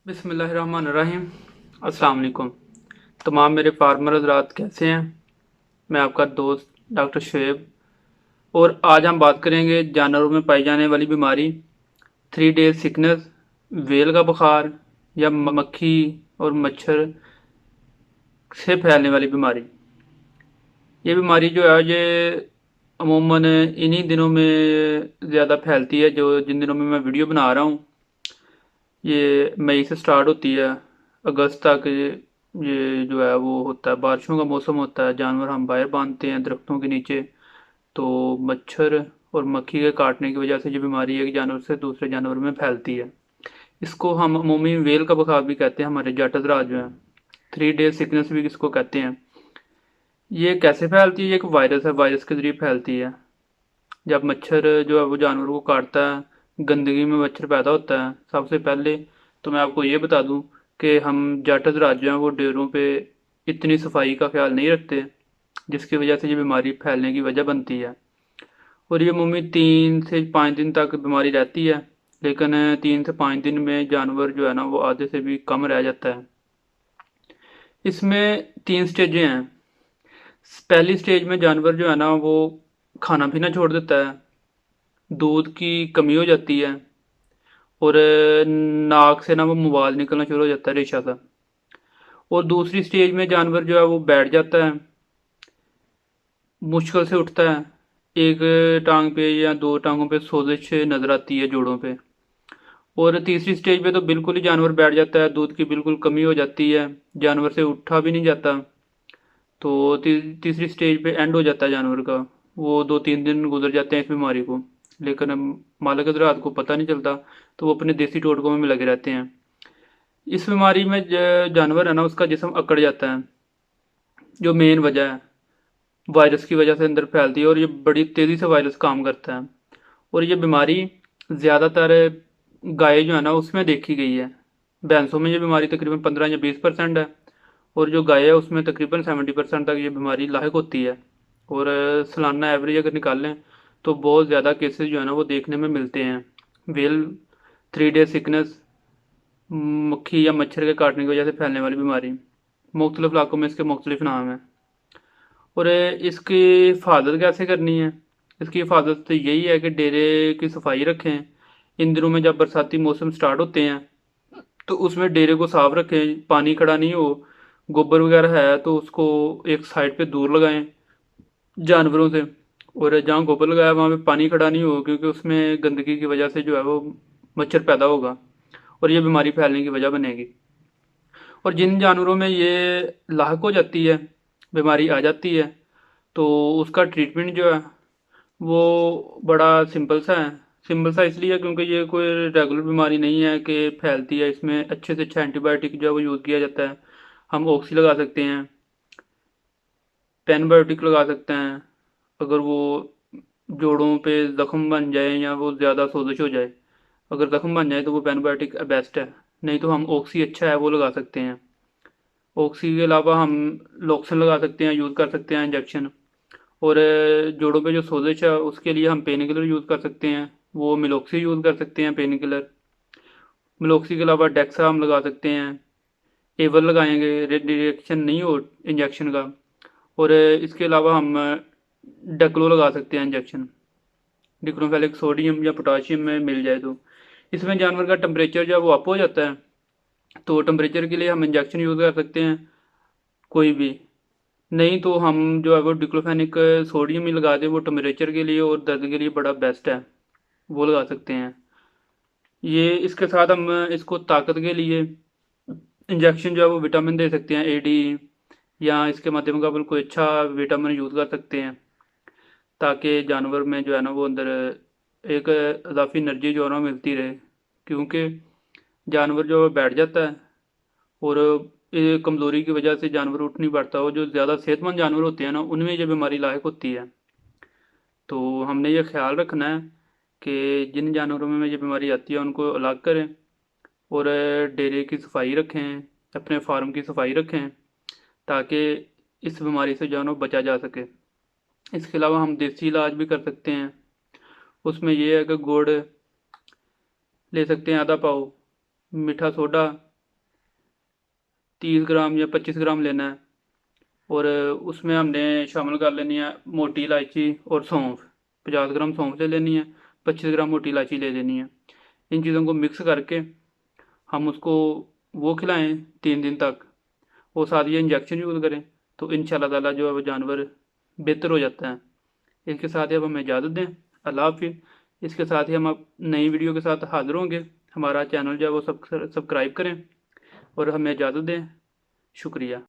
बिस्मिल्लाहिर्रहमानिर्रहीम। अस्सलाम वालेकुम। तमाम मेरे फार्मर हज़रात कैसे हैं? मैं आपका दोस्त डॉक्टर शुएब, और आज हम बात करेंगे जानवरों में पाई जाने वाली बीमारी 3 डेज सिकनेस, वेल का बुखार या मक्खी और मच्छर से फैलने वाली बीमारी। ये बीमारी जो है ये अमूमन इन्हीं दिनों में ज़्यादा फैलती है, जो जिन दिनों में मैं वीडियो बना रहा हूँ। ये मई से स्टार्ट होती है, अगस्त तक ये जो है वो होता है, बारिशों का मौसम होता है, जानवर हम बाहर बांधते हैं दरख्तों के नीचे, तो मच्छर और मक्खी के काटने की वजह से ये बीमारी एक जानवर से दूसरे जानवर में फैलती है। इसको हम अमूमी वेल का बुखार भी कहते हैं, हमारे जाट हज़रात जो है 3 डेज सिकनेस भी इसको कहते हैं। ये कैसे फैलती है? ये एक वायरस है, वायरस के जरिए फैलती है। जब मच्छर जो है वो जानवर को काटता है, गंदगी में मच्छर पैदा होता है। सबसे पहले तो मैं आपको ये बता दूं कि हम जाट हज़रात जो हैं वो डेयरों पे इतनी सफाई का ख्याल नहीं रखते, जिसकी वजह से ये बीमारी फैलने की वजह बनती है। और ये अमूमी 3 से 5 दिन तक बीमारी रहती है, लेकिन 3 से 5 दिन में जानवर जो है ना वो आधे से भी कम रह जाता है। इसमें 3 स्टेजें हैं। पहली स्टेज में जानवर जो है ना वो खाना पीना छोड़ देता है, दूध की कमी हो जाती है, और नाक से ना वो मुवाल निकलना शुरू हो जाता है, रेशा सा। और दूसरी स्टेज में जानवर जो है वो बैठ जाता है, मुश्किल से उठता है, एक टांग पे या दो टांगों पे सोजिश नजर आती है, जोड़ों पे। और तीसरी स्टेज पे तो बिल्कुल ही जानवर बैठ जाता है, दूध की बिल्कुल कमी हो जाती है, जानवर से उठा भी नहीं जाता। तो तीसरी स्टेज पे एंड हो जाता है जानवर का। वो 2-3 दिन गुजर जाते हैं इस बीमारी को, लेकिन मालिक हज़रात को पता नहीं चलता, तो वो अपने देसी टोटकों में लगे रहते हैं। इस बीमारी में जानवर है ना उसका जिस्म अकड़ जाता है, जो मेन वजह है, वायरस की वजह से अंदर फैलती है, और ये बड़ी तेज़ी से वायरस काम करता है। और ये बीमारी ज़्यादातर गाय जो है ना उसमें देखी गई है। भैंसों में ये बीमारी तकरीबन 15 या 20% है, और जो गाय है उसमें तकरीबन 70% तक ये बीमारी लाक होती है। और सालाना एवरेज अगर निकाल लें तो बहुत ज़्यादा केसेस जो है ना वो देखने में मिलते हैं। वेल 3 डेज सिकनेस, मक्खी या मच्छर के काटने की वजह से फैलने वाली बीमारी, मुख्तलिफ इलाकों में इसके मुख्तलिफ नाम हैं। और इसकी हिफाजत कैसे करनी है? इसकी हिफाजत तो यही है कि डेरे की सफाई रखें। इन दिनों में जब बरसाती मौसम स्टार्ट होते हैं तो उसमें डेरे को साफ रखें, पानी खड़ा नहीं हो। गोबर वगैरह है तो उसको एक साइड पे दूर लगाएं जानवरों से, और जहाँ गोबर लगाया वहाँ पे पानी खड़ा नहीं हो, क्योंकि उसमें गंदगी की वजह से जो है वो मच्छर पैदा होगा और ये बीमारी फैलने की वजह बनेगी। और जिन जानवरों में ये लाक हो जाती है, बीमारी आ जाती है, तो उसका ट्रीटमेंट जो है वो बड़ा सिंपल सा है। सिंपल सा इसलिए है क्योंकि ये कोई रेगुलर बीमारी नहीं है कि फैलती है। इसमें अच्छे से अच्छा एंटीबायोटिक जो है वो यूज़ किया जाता है। हम ऑक्सी लगा सकते हैं, पेनबायोटिक लगा सकते हैं, अगर वो जोड़ों पे ज़ख्म बन जाए या वो ज़्यादा सोजिश हो जाए। अगर ज़ख्म बन जाए तो वो पेनबायोटिक बेस्ट है, नहीं तो हम ऑक्सी अच्छा है वो लगा सकते हैं। ऑक्सी के अलावा हम लोक्सन लगा सकते हैं, यूज़ कर सकते हैं इंजेक्शन। और जोड़ों पे जो सोजिश है उसके लिए हम पेन किलर यूज़ कर सकते हैं, वो मिलोक्सी यूज़ कर सकते हैं पेन किलर। मिलोक्सी के अलावा डेक्सा हम लगा सकते हैं, एवर लगाएंगे, रिएक्शन नहीं हो इंजेक्शन का। और इसके अलावा हम डेक्लो लगा सकते हैं इंजेक्शन, डिक्लोफेलिक सोडियम या पोटाशियम में मिल जाए तो। इसमें जानवर का टेम्परेचर जो है वो अप हो जाता है, तो टेम्परेचर के लिए हम इंजेक्शन यूज़ कर सकते हैं कोई भी। नहीं तो हम जो है वो डिक्लोफेनिक सोडियम ही लगा दें, वो टेम्परेचर के लिए और दर्द के लिए बड़ा बेस्ट है, वो लगा सकते हैं। ये इसके साथ हम इसको ताकत के लिए इंजेक्शन जो है वो विटामिन दे सकते हैं, एडी, या इसके माध्यम का कोई अच्छा विटामिन यूज़ कर सकते हैं, ताकि जानवर में जो है ना वो अंदर एक इजाफी एनर्जी जो है ना मिलती रहे। क्योंकि जानवर जो है बैठ जाता है, और ये कमज़ोरी की वजह से जानवर उठ नहीं पाता, और जो ज़्यादा सेहतमंद जानवर होते हैं ना उनमें ये बीमारी लायक होती है। तो हमने ये ख्याल रखना है कि जिन जानवरों में ये बीमारी आती है उनको अलग करें, और डेरे की सफाई रखें, अपने फार्म की सफाई रखें, ताकि इस बीमारी से जो है ना बचा जा सके। इसके अलावा हम देसी इलाज भी कर सकते हैं। उसमें यह है कि गुड़ ले सकते हैं आधा पाव, मीठा सोडा 30 ग्राम या 25 ग्राम लेना है और उसमें हमने शामिल कर लेनी है मोटी इलायची और सौंफ। 50 ग्राम सौंफ ले लेनी है, 25 ग्राम मोटी इलायची ले लेनी है। इन चीज़ों को मिक्स करके हम उसको वो खिलाएं 3 दिन तक, और साथ ये इंजेक्शन यूज़ करें, तो इंशाल्लाह ताला जो है वो जानवर बेहतर हो जाता है। इसके साथ ही अब हमें इजाज़त दें। अल्लाह हाफिज़। इसके साथ ही हम अब नई वीडियो के साथ हाज़िर होंगे। हमारा चैनल जो है वो सब्सक्राइब करें और हमें इजाज़त दें। शुक्रिया।